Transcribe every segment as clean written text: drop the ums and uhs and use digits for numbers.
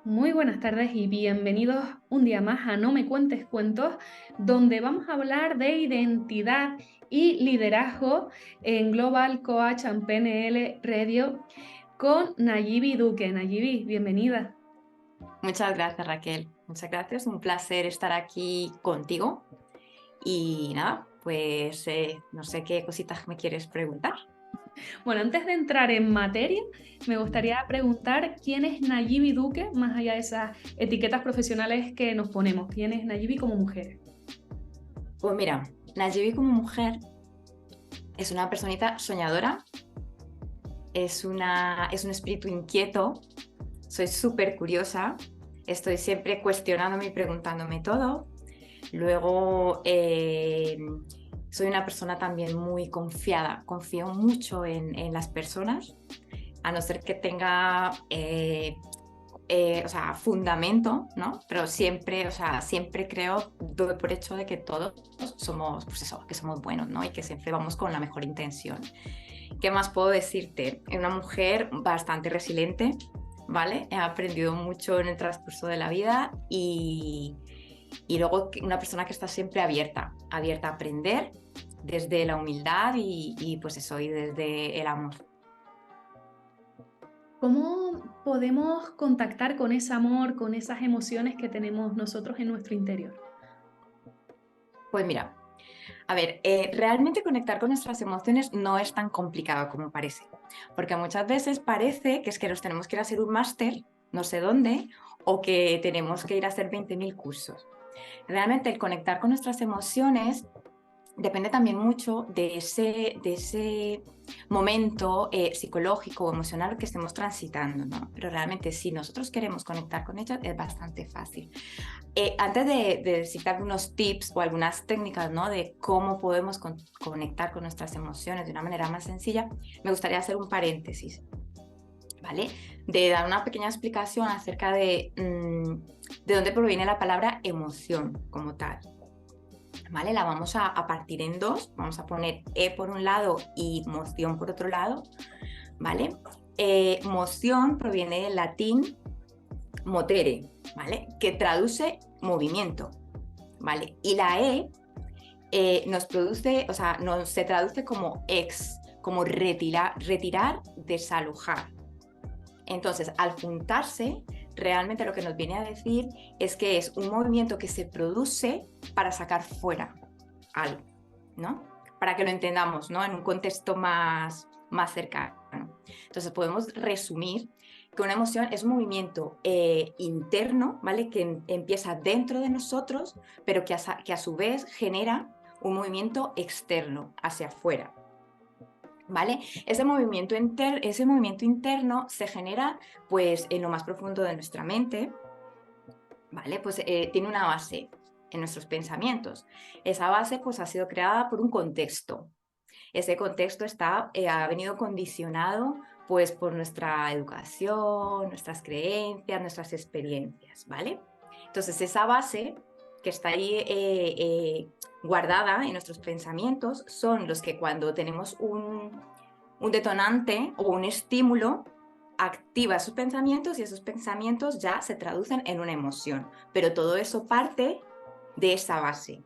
Muy buenas tardes y bienvenidos un día más a No me cuentes cuentos, donde vamos a hablar de identidad y liderazgo en Global Coach and PNL Radio con Nayibi Duque. Nayibi, bienvenida. Muchas gracias, Raquel. Muchas gracias. Un placer estar aquí contigo. Y nada, pues no sé qué cositas me quieres preguntar. Bueno, antes de entrar en materia, me gustaría preguntar quién es Nayibi Duque, más allá de esas etiquetas profesionales que nos ponemos. ¿Quién es Nayibi como mujer? Pues mira, Nayibi como mujer es una personita soñadora, es un espíritu inquieto, soy súper curiosa, estoy siempre cuestionándome y preguntándome todo. Luego, soy una persona también muy confiada, confío mucho en las personas, a no ser que tenga fundamento, ¿no? Pero siempre, siempre creo, doy por hecho de que todos somos, pues eso, que somos buenos, ¿no? Y que siempre vamos con la mejor intención. ¿Qué más puedo decirte? Es una mujer bastante resiliente, ¿vale? He aprendido mucho en el transcurso de la vida y luego una persona que está siempre abierta a aprender desde la humildad y pues eso, y desde el amor. ¿Cómo podemos contactar con ese amor, con esas emociones que tenemos nosotros en nuestro interior? Pues mira, a ver, realmente conectar con nuestras emociones no es tan complicado como parece, porque muchas veces parece que es que nos tenemos que ir a hacer un máster, no sé dónde, o que tenemos que ir a hacer 20.000 cursos. Realmente el conectar con nuestras emociones depende también mucho de ese momento psicológico o emocional que estemos transitando, ¿no? Pero realmente si nosotros queremos conectar con ellas es bastante fácil. Antes de decirte algunos tips o algunas técnicas, ¿no? De cómo podemos conectar con nuestras emociones de una manera más sencilla, me gustaría hacer un paréntesis, ¿vale? De dar una pequeña explicación acerca de dónde proviene la palabra emoción como tal. ¿Vale? La vamos a partir en dos, vamos a poner por un lado y moción por otro lado, ¿vale? Moción proviene del latín motere, ¿vale? Que traduce movimiento, ¿vale? Y la nos produce, se traduce como como retirar, desalojar. Entonces, al juntarse, realmente lo que nos viene a decir es que es un movimiento que se produce para sacar fuera algo, ¿no? Para que lo entendamos, ¿no? En un contexto más cercano. Entonces, podemos resumir que una emoción es un movimiento interno, ¿vale? Que empieza dentro de nosotros, pero que a su vez genera un movimiento externo, hacia afuera. ¿Vale? Ese movimiento interno se genera pues en lo más profundo de nuestra mente, ¿vale? Pues tiene una base en nuestros pensamientos. Esa base pues ha sido creada por un contexto. Ese contexto ha venido condicionado pues por nuestra educación, nuestras creencias, nuestras experiencias, ¿vale? Entonces esa base que está ahí guardada en nuestros pensamientos son los que cuando tenemos un detonante o un estímulo activa esos pensamientos y esos pensamientos ya se traducen en una emoción, pero todo eso parte de esa base.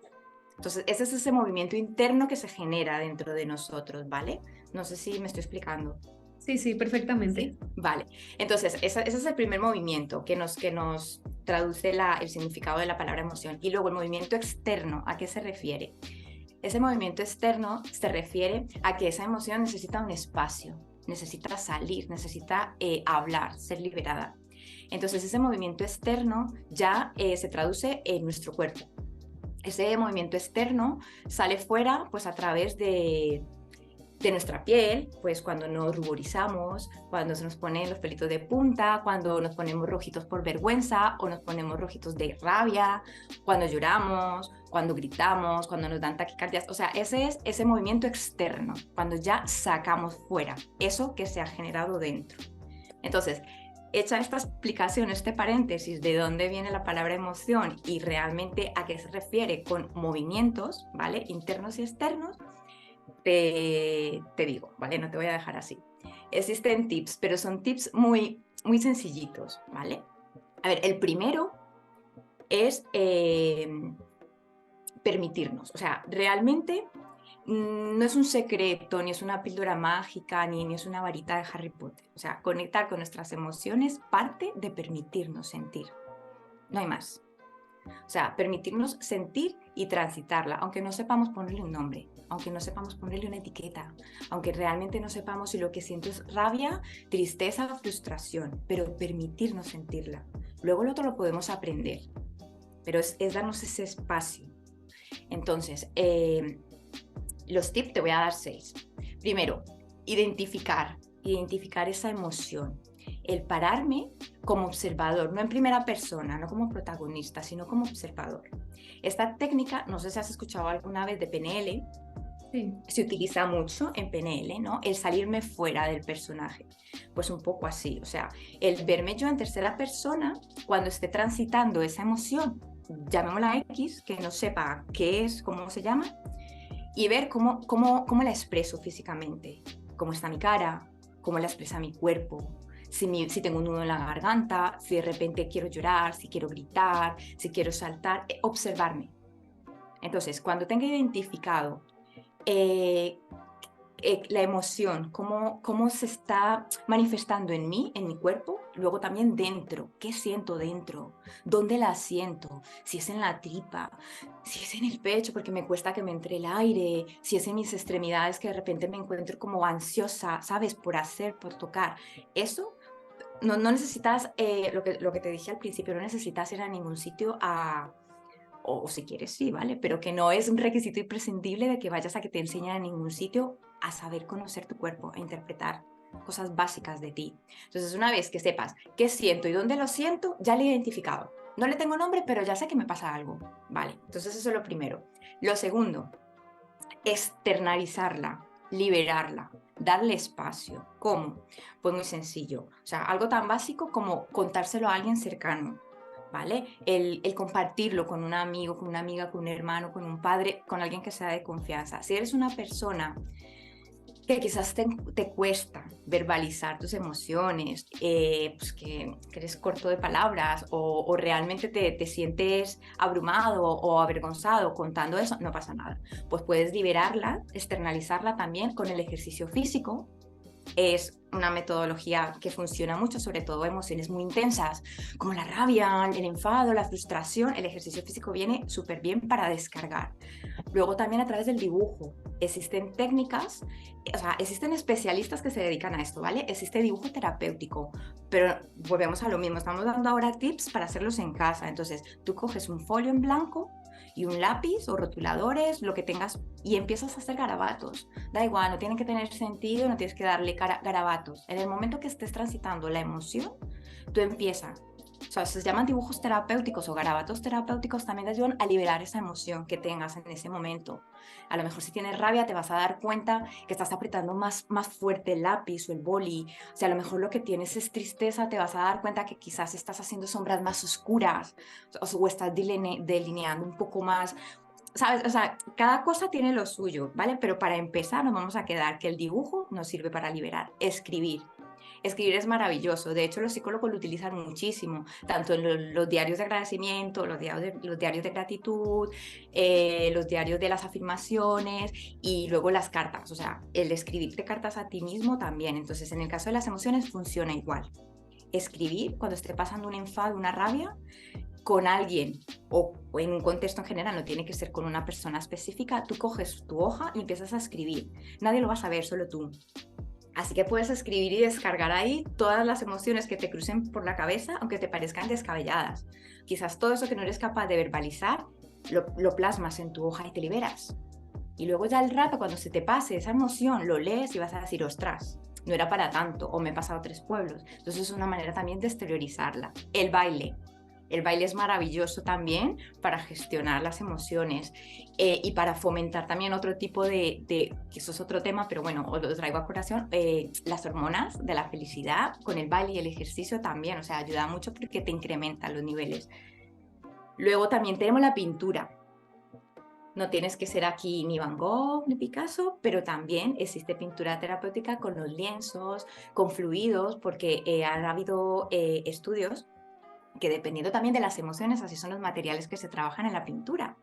Entonces, ese es ese movimiento interno que se genera dentro de nosotros, ¿vale? No sé si me estoy explicando. Sí, sí, perfectamente. ¿Sí? Vale. Entonces, ese es el primer movimiento que nos traduce el significado de la palabra emoción. Y luego el movimiento externo, ¿a qué se refiere? Ese movimiento externo se refiere a que esa emoción necesita un espacio, necesita salir, necesita hablar, ser liberada. Entonces, ese movimiento externo ya se traduce en nuestro cuerpo. Ese movimiento externo sale fuera pues a través de nuestra piel, pues cuando nos ruborizamos, cuando se nos ponen los pelitos de punta, cuando nos ponemos rojitos por vergüenza o nos ponemos rojitos de rabia, cuando lloramos, cuando gritamos, cuando nos dan taquicardias. O sea, ese es ese movimiento externo, cuando ya sacamos fuera eso que se ha generado dentro. Entonces, hecha esta explicación, este paréntesis de dónde viene la palabra emoción y realmente a qué se refiere con movimientos, ¿vale? Internos y externos, te digo, ¿vale? No te voy a dejar así. Existen tips, pero son tips muy sencillitos, ¿vale? A ver, el primero es permitirnos. O sea, realmente no es un secreto, ni es una píldora mágica, ni es una varita de Harry Potter. O sea, conectar con nuestras emociones parte de permitirnos sentir. No hay más. O sea, permitirnos sentir y transitarla, aunque no sepamos ponerle un nombre, aunque no sepamos ponerle una etiqueta, aunque realmente no sepamos si lo que siento es rabia, tristeza, frustración, pero permitirnos sentirla. Luego lo otro lo podemos aprender, pero es darnos ese espacio. Entonces, los tips te voy a dar 6. Primero, identificar esa emoción. El pararme como observador, no en primera persona, no como protagonista, sino como observador. Esta técnica, no sé si has escuchado alguna vez de PNL, Sí. se utiliza mucho en PNL, ¿no? El salirme fuera del personaje. Pues un poco así, o sea, el verme yo en tercera persona cuando esté transitando esa emoción, llamémosla X, que no sepa qué es, cómo se llama, y ver cómo la expreso físicamente, cómo está mi cara, cómo la expresa mi cuerpo, si tengo un nudo en la garganta, si de repente quiero llorar, si quiero gritar, si quiero saltar, observarme. Entonces, cuando tenga identificado eh, la emoción, cómo se está manifestando en mí, en mi cuerpo, luego también dentro, qué siento dentro, dónde la siento, si es en la tripa, si es en el pecho porque me cuesta que me entre el aire, si es en mis extremidades que de repente me encuentro como ansiosa, ¿sabes? Por hacer, por tocar. Eso no necesitas, lo que te dije al principio, no necesitas ir a ningún sitio o si quieres sí, ¿vale? Pero que no es un requisito imprescindible de que vayas a que te enseñen en ningún sitio a saber conocer tu cuerpo, a interpretar cosas básicas de ti. Entonces, una vez que sepas qué siento y dónde lo siento, ya lo he identificado. No le tengo nombre, pero ya sé que me pasa algo, ¿vale? Entonces, eso es lo primero. Lo segundo, externalizarla, liberarla, darle espacio. ¿Cómo? Pues muy sencillo. O sea, algo tan básico como contárselo a alguien cercano. ¿Vale? El compartirlo con un amigo, con una amiga, con un hermano, con un padre, con alguien que sea de confianza. Si eres una persona que quizás te cuesta verbalizar tus emociones, pues que eres corto de palabras o realmente te sientes abrumado o avergonzado contando eso, no pasa nada. Pues puedes liberarla, externalizarla también con el ejercicio físico. Es una metodología que funciona mucho, sobre todo emociones muy intensas, como la rabia, el enfado, la frustración. El ejercicio físico viene súper bien para descargar. Luego también a través del dibujo. Existen técnicas, o sea, existen especialistas que se dedican a esto, ¿vale? Existe dibujo terapéutico, pero volvemos a lo mismo. Estamos dando ahora tips para hacerlos en casa. Entonces, tú coges un folio en blanco y un lápiz o rotuladores, lo que tengas, y empiezas a hacer garabatos. Da igual, no tienen que tener sentido, no tienes que darle garabatos. En el momento que estés transitando la emoción, tú empiezas. O sea, se llaman dibujos terapéuticos o garabatos terapéuticos, también te ayudan a liberar esa emoción que tengas en ese momento. A lo mejor si tienes rabia te vas a dar cuenta que estás apretando más fuerte el lápiz o el boli. O sea, a lo mejor lo que tienes es tristeza, te vas a dar cuenta que quizás estás haciendo sombras más oscuras o estás delineando un poco más. ¿Sabes? O sea, cada cosa tiene lo suyo, ¿vale? Pero para empezar nos vamos a quedar que el dibujo nos sirve para liberar. Escribir. Escribir es maravilloso. De hecho, los psicólogos lo utilizan muchísimo, tanto en los diarios de agradecimiento, los diarios de gratitud, los diarios de las afirmaciones y luego las cartas. O sea, el escribirte cartas a ti mismo también. Entonces, en el caso de las emociones funciona igual. Escribir cuando esté pasando un enfado, una rabia, con alguien o en un contexto en general, no tiene que ser con una persona específica, tú coges tu hoja y empiezas a escribir. Nadie lo va a saber, solo tú. Así que puedes escribir y descargar ahí todas las emociones que te crucen por la cabeza, aunque te parezcan descabelladas. Quizás todo eso que no eres capaz de verbalizar, lo plasmas en tu hoja y te liberas. Y luego ya al rato, cuando se te pase esa emoción, lo lees y vas a decir, ostras, no era para tanto, o me he pasado 3 pueblos. Entonces es una manera también de exteriorizarla. El baile. El baile es maravilloso también para gestionar las emociones y para fomentar también otro tipo que eso es otro tema, pero bueno, os lo traigo a colación, las hormonas de la felicidad con el baile y el ejercicio también, o sea, ayuda mucho porque te incrementan los niveles. Luego también tenemos la pintura. No tienes que ser aquí ni Van Gogh ni Picasso, pero también existe pintura terapéutica con los lienzos, con fluidos, porque han habido estudios que dependiendo también de las emociones, así son los materiales que se trabajan en la pintura.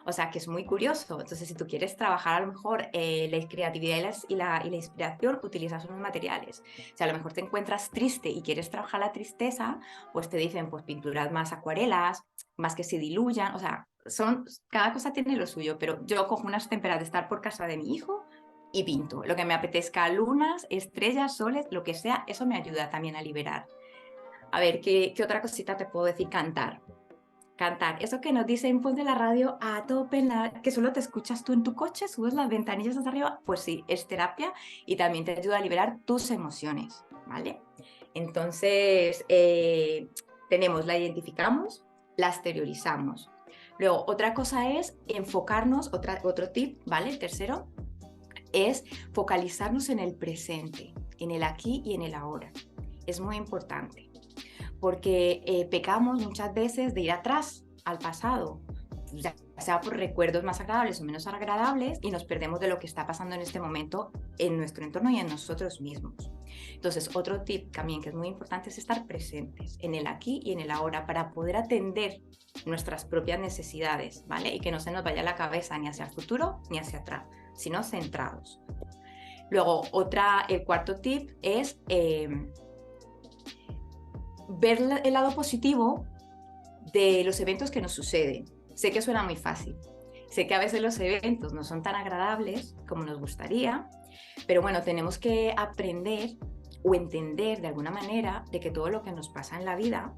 O sea, que es muy curioso. Entonces, si tú quieres trabajar a lo mejor la creatividad y la inspiración, utilizas unos materiales. Si a lo mejor te encuentras triste y quieres trabajar la tristeza, pues te dicen, pues pinturas más acuarelas, más que se diluyan. O sea, cada cosa tiene lo suyo, pero yo cojo unas témperas de estar por casa de mi hijo y pinto. Lo que me apetezca, lunas, estrellas, soles, lo que sea, eso me ayuda también a liberar. A ver, ¿qué otra cosita te puedo decir? Cantar. Cantar. Eso que nos dicen, ponte la radio a tope, que solo te escuchas tú en tu coche, subes las ventanillas hasta arriba, pues sí, es terapia y también te ayuda a liberar tus emociones, ¿vale? Entonces, la identificamos, la exteriorizamos. Luego, otra cosa es enfocarnos, otro tip, ¿vale? El tercero es focalizarnos en el presente, en el aquí y en el ahora. Es muy importante porque pecamos muchas veces de ir atrás, al pasado, ya sea por recuerdos más agradables o menos agradables, y nos perdemos de lo que está pasando en este momento en nuestro entorno y en nosotros mismos. Entonces, otro tip también que es muy importante es estar presentes en el aquí y en el ahora para poder atender nuestras propias necesidades, ¿vale? Y que no se nos vaya la cabeza ni hacia el futuro ni hacia atrás, sino centrados. Luego, el cuarto tip es ver el lado positivo de los eventos que nos suceden. Sé que suena muy fácil. Sé que a veces los eventos no son tan agradables como nos gustaría, pero bueno, tenemos que aprender o entender de alguna manera de que todo lo que nos pasa en la vida,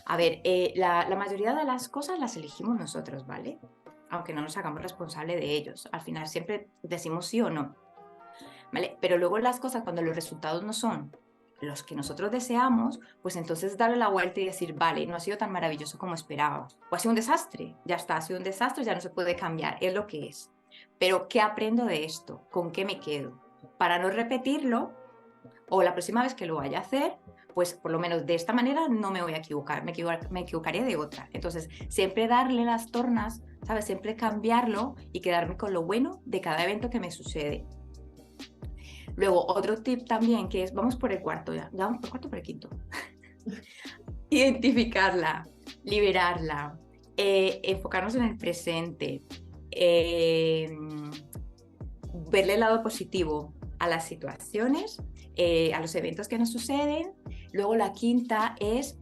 a ver, la mayoría de las cosas las elegimos nosotros, ¿vale? Aunque no nos hagamos responsables de ellos. Al final siempre decimos sí o no, ¿vale? Pero luego las cosas, cuando los resultados no son los que nosotros deseamos, pues entonces darle la vuelta y decir, vale, no ha sido tan maravilloso como esperaba, o ha sido un desastre, ya está, ha sido un desastre, ya no se puede cambiar, es lo que es. Pero ¿qué aprendo de esto? ¿Con qué me quedo? Para no repetirlo, o la próxima vez que lo vaya a hacer, pues por lo menos de esta manera no me voy a equivocar, me equivocaría de otra. Entonces, siempre darle las tornas, ¿sabes? Siempre cambiarlo y quedarme con lo bueno de cada evento que me sucede. Luego, otro tip también que es, vamos por el cuarto, ya vamos por el cuarto, por el quinto. Identificarla, liberarla, enfocarnos en el presente, verle el lado positivo a las situaciones, a los eventos que nos suceden. Luego la quinta es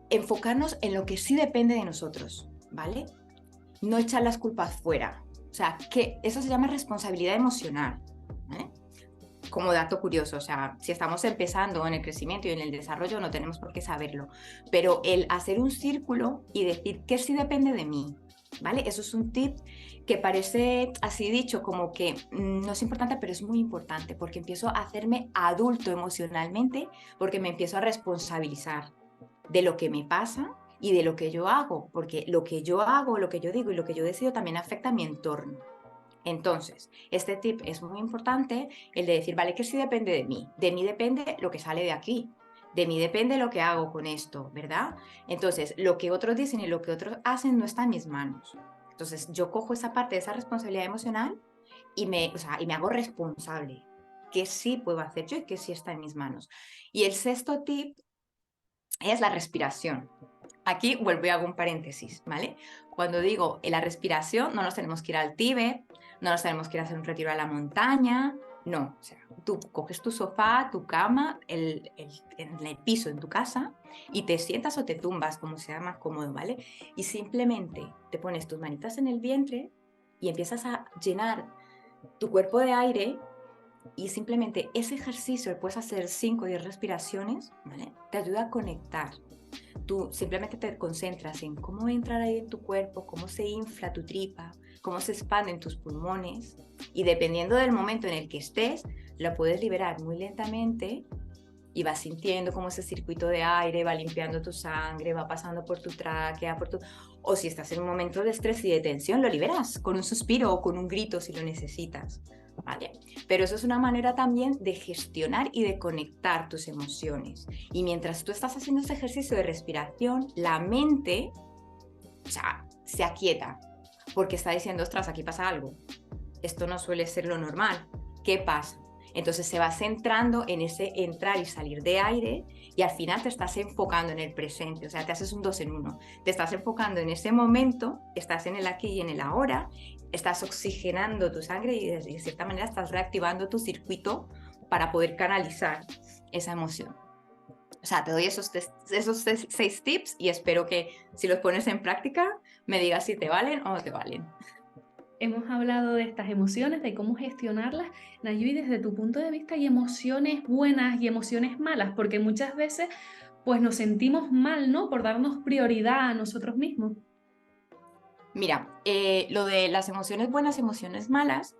enfocarnos en lo que sí depende de nosotros, ¿vale? No echar las culpas fuera. O sea, que eso se llama responsabilidad emocional, ¿eh? Como dato curioso, o sea, si estamos empezando en el crecimiento y en el desarrollo no tenemos por qué saberlo, pero el hacer un círculo y decir que sí depende de mí, ¿vale? Eso es un tip que parece así dicho como que no es importante, pero es muy importante porque empiezo a hacerme adulto emocionalmente, porque me empiezo a responsabilizar de lo que me pasa y de lo que yo hago, porque lo que yo hago, lo que yo digo y lo que yo decido también afecta a mi entorno. Entonces, este tip es muy importante, el de decir, vale, que sí depende de mí depende lo que sale de aquí, de mí depende lo que hago con esto, ¿verdad? Entonces, lo que otros dicen y lo que otros hacen no está en mis manos. Entonces, yo cojo esa parte de esa responsabilidad emocional y me hago responsable, que sí puedo hacer yo y que sí está en mis manos. Y el sexto tip es la respiración. Aquí vuelvo y hago un paréntesis, ¿vale? Cuando digo la respiración, no nos tenemos que ir al Tíbet, no nos tenemos que ir a hacer un retiro a la montaña, no. O sea, tú coges tu sofá, tu cama, en el piso en tu casa y te sientas o te tumbas, como sea más cómodo, ¿vale? Y simplemente te pones tus manitas en el vientre y empiezas a llenar tu cuerpo de aire. Y simplemente ese ejercicio, puedes hacer 5 o 10 respiraciones, ¿vale? Te ayuda a conectar. Tú simplemente te concentras en cómo entra el aire en tu cuerpo, cómo se infla tu tripa, cómo se expanden tus pulmones. Y dependiendo del momento en el que estés, lo puedes liberar muy lentamente y vas sintiendo cómo ese circuito de aire va limpiando tu sangre, va pasando por tu tráquea, o si estás en un momento de estrés y de tensión, lo liberas con un suspiro o con un grito si lo necesitas. ¿Vale? Pero eso es una manera también de gestionar y de conectar tus emociones. Y mientras tú estás haciendo ese ejercicio de respiración, la mente, o sea, se aquieta porque está diciendo, ostras, aquí pasa algo. Esto no suele ser lo normal. ¿Qué pasa? Entonces se va centrando en ese entrar y salir de aire y al final te estás enfocando en el presente, o sea, te haces un 2 en 1. Te estás enfocando en ese momento, estás en el aquí y en el ahora, estás oxigenando tu sangre y de cierta manera estás reactivando tu circuito para poder canalizar esa emoción. O sea, te doy esos 6 tips y espero que si los pones en práctica me digas si te valen o no te valen. Hemos hablado de estas emociones, de cómo gestionarlas. Nayui, desde tu punto de vista, ¿hay emociones buenas y emociones malas? Porque muchas veces pues nos sentimos mal, ¿no? Por darnos prioridad a nosotros mismos. Mira, lo de las emociones buenas, emociones malas,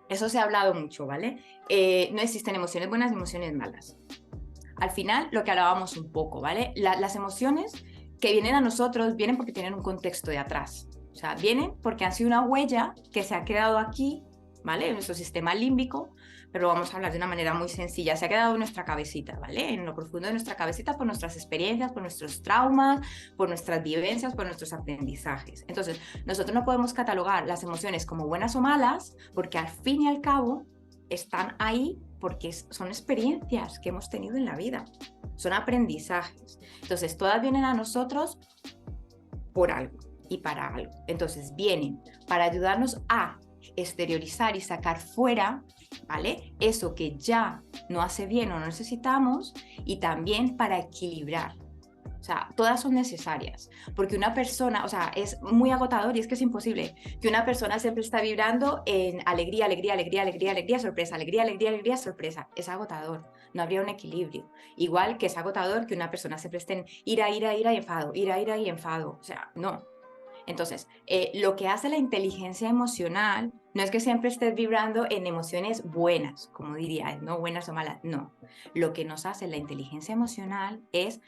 eso se ha hablado mucho, ¿vale? No existen emociones buenas y emociones malas. Al final, lo que hablábamos un poco, ¿vale? Las emociones que vienen a nosotros vienen porque tienen un contexto de atrás. O sea, vienen porque han sido una huella que se ha quedado aquí, ¿vale? En nuestro sistema límbico, pero vamos a hablar de una manera muy sencilla. Se ha quedado en nuestra cabecita, ¿vale? En lo profundo de nuestra cabecita por nuestras experiencias, por nuestros traumas, por nuestras vivencias, por nuestros aprendizajes. Entonces, nosotros no podemos catalogar las emociones como buenas o malas porque al fin y al cabo están ahí porque son experiencias que hemos tenido en la vida, son aprendizajes. Entonces, todas vienen a nosotros por algo y para algo. Entonces, vienen para ayudarnos a exteriorizar y sacar fuera, ¿vale? Eso que ya no hace bien o no necesitamos y también para equilibrar. O sea, todas son necesarias, porque una persona, o sea, es muy agotador y es que es imposible que una persona siempre está vibrando en alegría, alegría, alegría, alegría, alegría, sorpresa, alegría, alegría, alegría, sorpresa. Es agotador, no habría un equilibrio. Igual que es agotador que una persona siempre esté en ira, ira, ira y enfado, ira, ira y enfado. O sea, no. Entonces, lo que hace la inteligencia emocional no es que siempre estés vibrando en emociones buenas, como diría, no buenas o malas, no. Lo que nos hace la inteligencia emocional es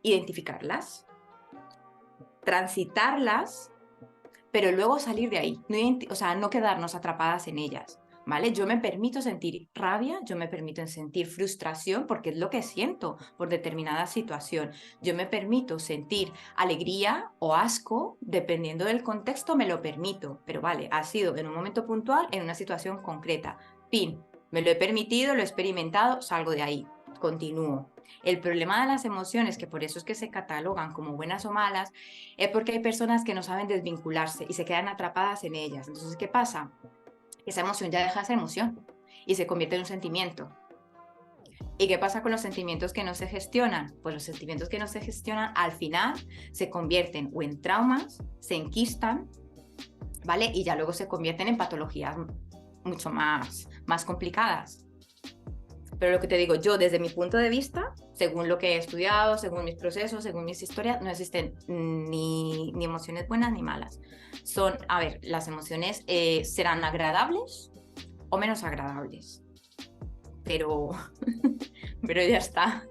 identificarlas, transitarlas, pero luego salir de ahí, o sea, no quedarnos atrapadas en ellas, ¿vale? Yo me permito sentir rabia, yo me permito sentir frustración porque es lo que siento por determinada situación. Yo me permito sentir alegría o asco, dependiendo del contexto, me lo permito, pero vale, ha sido en un momento puntual, en una situación concreta. Fin, me lo he permitido, lo he experimentado, salgo de ahí, continúo. El problema de las emociones, que por eso es que se catalogan como buenas o malas, es porque hay personas que no saben desvincularse y se quedan atrapadas en ellas. Entonces, ¿qué pasa? Esa emoción ya deja de ser emoción y se convierte en un sentimiento. ¿Y qué pasa con los sentimientos que no se gestionan? Pues los sentimientos que no se gestionan al final se convierten o en traumas, se enquistan, ¿vale? Y ya luego se convierten en patologías mucho más complicadas. Pero lo que te digo, yo desde mi punto de vista, según lo que he estudiado, según mis procesos, según mis historias, no existen ni emociones buenas ni malas. Son, a ver, las emociones serán agradables o menos agradables, pero, pero ya está.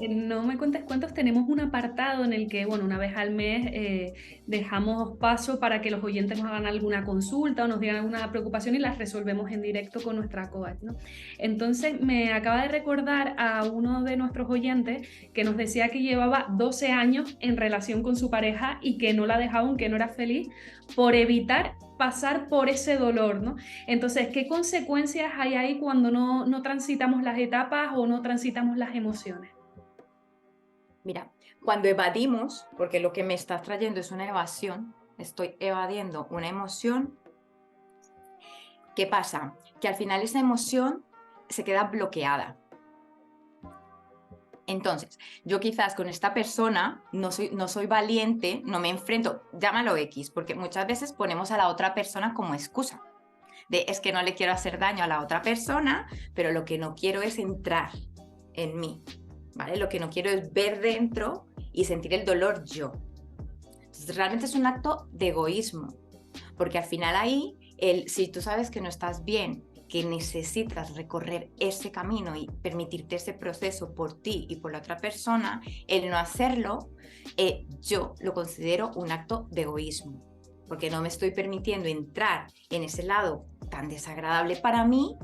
No me cuentes cuántos, tenemos un apartado en el que, bueno, una vez al mes dejamos paso para que los oyentes nos hagan alguna consulta o nos digan alguna preocupación y las resolvemos en directo con nuestra coach, ¿no? Entonces me acaba de recordar a uno de nuestros oyentes que nos decía que llevaba 12 años en relación con su pareja y que no la dejaban, que no era feliz, por evitar pasar por ese dolor, ¿no? Entonces, ¿qué consecuencias hay ahí cuando no transitamos las etapas o no transitamos las emociones? Mira, cuando evadimos, porque lo que me estás trayendo es una evasión, estoy evadiendo una emoción, ¿qué pasa? Que al final esa emoción se queda bloqueada. Entonces, yo quizás con esta persona no soy valiente, no me enfrento, llámalo X, porque muchas veces ponemos a la otra persona como excusa. Es que no le quiero hacer daño a la otra persona, pero lo que no quiero es entrar en mí, ¿vale? Lo que no quiero es ver dentro y sentir el dolor yo. Entonces, realmente es un acto de egoísmo, porque al final ahí, si tú sabes que no estás bien, que necesitas recorrer ese camino y permitirte ese proceso por ti y por la otra persona, el no hacerlo, yo lo considero un acto de egoísmo, porque no me estoy permitiendo entrar en ese lado tan desagradable para mí,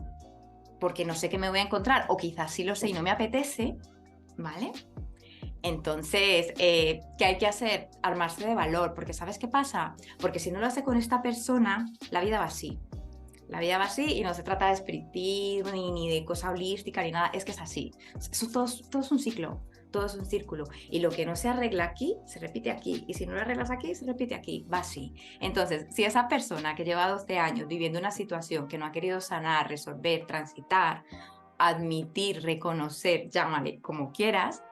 porque no sé qué me voy a encontrar, o quizás sí lo sé y no me apetece, ¿vale? Entonces, ¿qué hay que hacer? Armarse de valor, porque ¿sabes qué pasa? Porque si no lo hace con esta persona, la vida va así. La vida va así y no se trata de espiritismo ni de cosa holística ni nada, es que es así. Eso todo es un ciclo, todo es un círculo. Y lo que no se arregla aquí, se repite aquí. Y si no lo arreglas aquí, se repite aquí. Va así. Entonces, si esa persona que lleva 12 años viviendo una situación que no ha querido sanar, resolver, transitar, admitir, reconocer, llámale como quieras,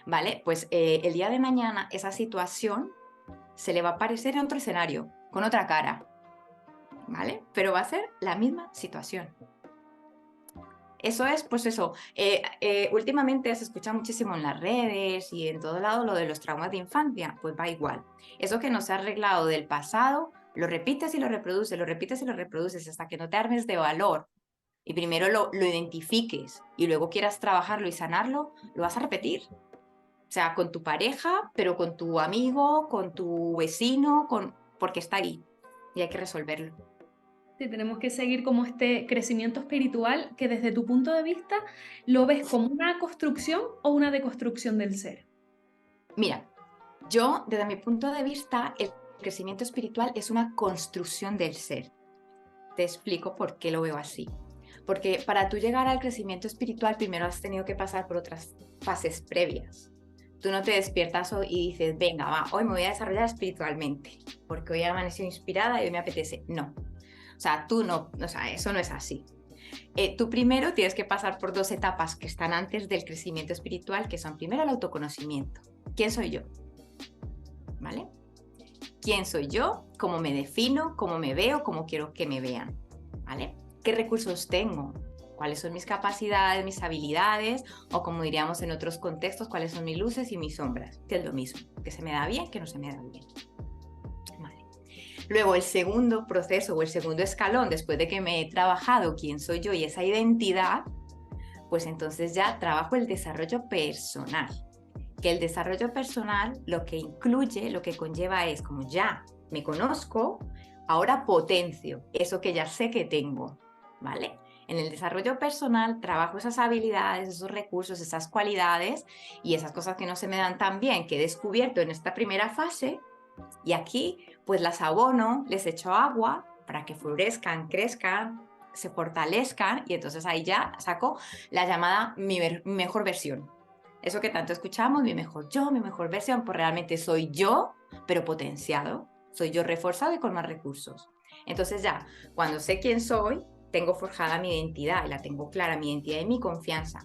¿vale? Pues el día de mañana esa situación se le va a aparecer en otro escenario, con otra cara, ¿vale? Pero va a ser la misma situación. Eso es, pues eso, últimamente se escucha muchísimo en las redes y en todo lado lo de los traumas de infancia, pues va igual. Eso que no se ha arreglado del pasado, lo repites y lo reproduces, lo repites y lo reproduces hasta que no te armes de valor y primero lo identifiques y luego quieras trabajarlo y sanarlo, lo vas a repetir. O sea, con tu pareja, pero con tu amigo, con tu vecino, porque está ahí y hay que resolverlo. Sí, tenemos que seguir como este crecimiento espiritual que desde tu punto de vista lo ves como una construcción o una deconstrucción del ser. Mira, yo, desde mi punto de vista, el crecimiento espiritual es una construcción del ser. Te explico por qué lo veo así. Porque para tú llegar al crecimiento espiritual, primero has tenido que pasar por otras fases previas. Tú no te despiertas hoy y dices, venga, va, hoy me voy a desarrollar espiritualmente, porque hoy he amanecido inspirada y hoy me apetece. No. O sea, tú no, o sea, eso no es así. Tú primero tienes que pasar por dos etapas que están antes del crecimiento espiritual, que son primero el autoconocimiento. ¿Quién soy yo? ¿Vale? ¿Quién soy yo? ¿Cómo me defino? ¿Cómo me veo? ¿Cómo quiero que me vean? ¿Vale? ¿Qué recursos tengo? ¿Cuáles son mis capacidades, mis habilidades? O como diríamos en otros contextos, ¿cuáles son mis luces y mis sombras? Que es lo mismo, que se me da bien, que no se me da bien. Vale. Luego el segundo proceso o el segundo escalón, después de que me he trabajado quién soy yo y esa identidad, pues entonces ya trabajo el desarrollo personal. Que el desarrollo personal lo que incluye, lo que conlleva es, como ya me conozco, ahora potencio eso que ya sé que tengo, ¿vale? En el desarrollo personal trabajo esas habilidades, esos recursos, esas cualidades y esas cosas que no se me dan tan bien, que he descubierto en esta primera fase, y aquí pues las abono, les echo agua para que florezcan, crezcan, se fortalezcan, y entonces ahí ya saco la llamada mi mejor versión. Eso que tanto escuchamos, mi mejor yo, mi mejor versión, pues realmente soy yo, pero potenciado. Soy yo reforzado y con más recursos. Entonces ya, cuando sé quién soy, tengo forjada mi identidad y la tengo clara, mi identidad y mi confianza.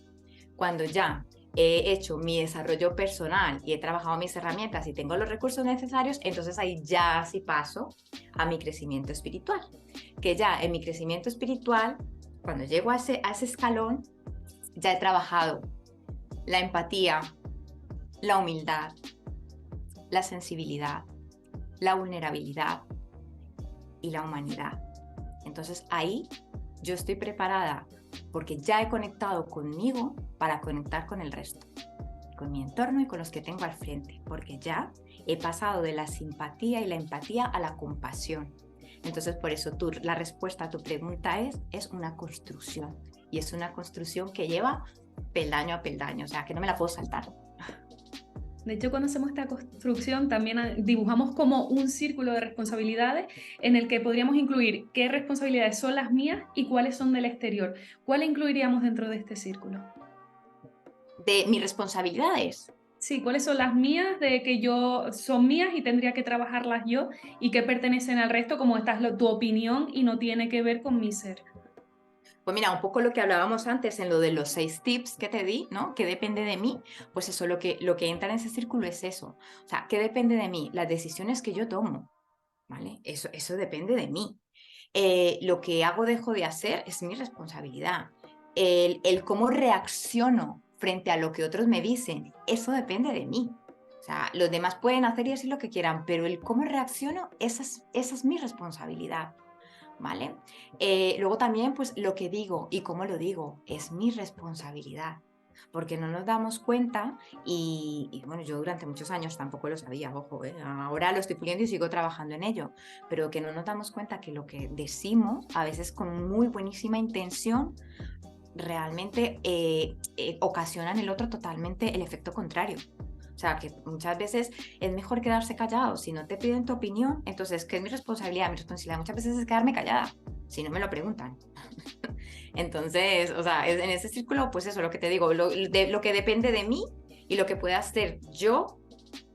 Cuando ya he hecho mi desarrollo personal y he trabajado mis herramientas y tengo los recursos necesarios, entonces ahí ya sí paso a mi crecimiento espiritual. Que ya en mi crecimiento espiritual, cuando llego a ese escalón, ya he trabajado la empatía, la humildad, la sensibilidad, la vulnerabilidad y la humanidad. Entonces ahí yo estoy preparada porque ya he conectado conmigo para conectar con el resto, con mi entorno y con los que tengo al frente, porque ya he pasado de la simpatía y la empatía a la compasión. Entonces por eso la respuesta a tu pregunta es una construcción, y es una construcción que lleva peldaño a peldaño, o sea que no me la puedo saltar. De hecho, cuando hacemos esta construcción, también dibujamos como un círculo de responsabilidades en el que podríamos incluir qué responsabilidades son las mías y cuáles son del exterior. ¿Cuál incluiríamos dentro de este círculo? De mis responsabilidades. Sí, ¿cuáles son las mías de que yo son mías y tendría que trabajarlas yo y que pertenecen al resto, como esta es tu opinión y no tiene que ver con mi ser? Pues mira, un poco lo que hablábamos antes en lo de los 6 tips que te di, ¿no? ¿Qué depende de mí? Pues eso, lo que entra en ese círculo es eso. O sea, ¿qué depende de mí? Las decisiones que yo tomo, ¿vale? Eso depende de mí. Lo que hago o dejo de hacer es mi responsabilidad. El cómo reacciono frente a lo que otros me dicen, eso depende de mí. O sea, los demás pueden hacer y decir lo que quieran, pero el cómo reacciono, esa es mi responsabilidad. ¿Vale? Luego también, pues lo que digo y cómo lo digo es mi responsabilidad, porque no nos damos cuenta y bueno, yo durante muchos años tampoco lo sabía, ojo, ahora lo estoy puliendo y sigo trabajando en ello, pero que no nos damos cuenta que lo que decimos, a veces con muy buenísima intención, realmente ocasiona en el otro totalmente el efecto contrario. O sea, que muchas veces es mejor quedarse callado. Si no te piden tu opinión, entonces, ¿qué es mi responsabilidad? Mi responsabilidad muchas veces es quedarme callada. si no me lo preguntan. Entonces, o sea, en ese círculo, pues eso, lo que te digo, lo que depende de mí y lo que pueda hacer yo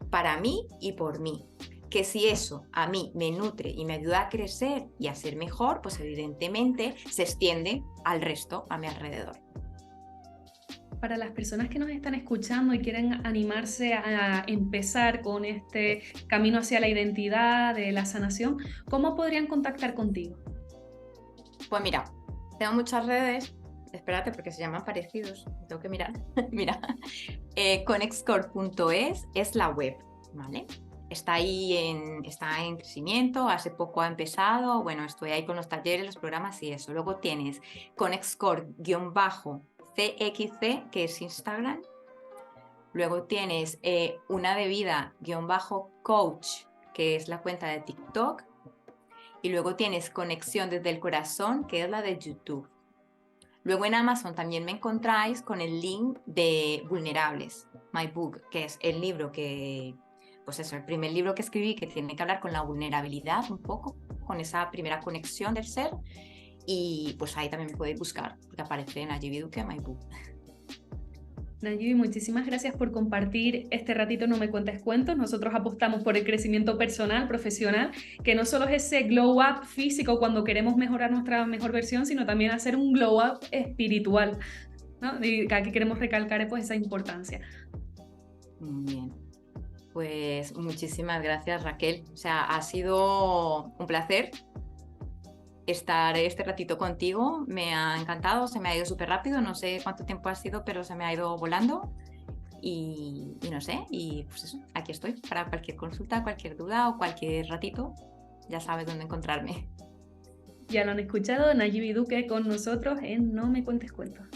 para mí y por mí. Que si eso a mí me nutre y me ayuda a crecer y a ser mejor, pues evidentemente se extiende al resto, a mi alrededor. Para las personas que nos están escuchando y quieren animarse a empezar con este camino hacia la identidad, de la sanación, ¿cómo podrían contactar contigo? Pues mira, tengo muchas redes, espérate porque se llaman parecidos, tengo que mirar. Mira, connexcore.es es la web, ¿vale? Está en crecimiento, hace poco ha empezado, bueno, estoy ahí con los talleres, los programas y eso. Luego tienes Connexcore-CXC, que es Instagram. Luego tienes una de vida-coach, que es la cuenta de TikTok. Y luego tienes Conexión desde el Corazón, que es la de YouTube. Luego en Amazon también me encontráis con el link de Vulnerables, My Book, que es el libro que, pues eso, el primer libro que escribí que tiene que hablar con la vulnerabilidad un poco, con esa primera conexión del ser. Y pues ahí también me podéis buscar, porque aparece en Nayib Duque, My Book. Nayib, muchísimas gracias por compartir este ratito No Me Cuentes Cuentos. Nosotros apostamos por el crecimiento personal, profesional, que no solo es ese glow up físico cuando queremos mejorar nuestra mejor versión, sino también hacer un glow up espiritual, ¿no? Y aquí queremos recalcar pues esa importancia. Bien, pues muchísimas gracias, Raquel. O sea, ha sido un placer estar este ratito contigo, me ha encantado, se me ha ido súper rápido, no sé cuánto tiempo ha sido, pero se me ha ido volando y no sé, y pues eso, aquí estoy para cualquier consulta, cualquier duda o cualquier ratito, ya sabes dónde encontrarme. Ya lo han escuchado, Nayib Duque con nosotros en No Me Cuentes Cuentos.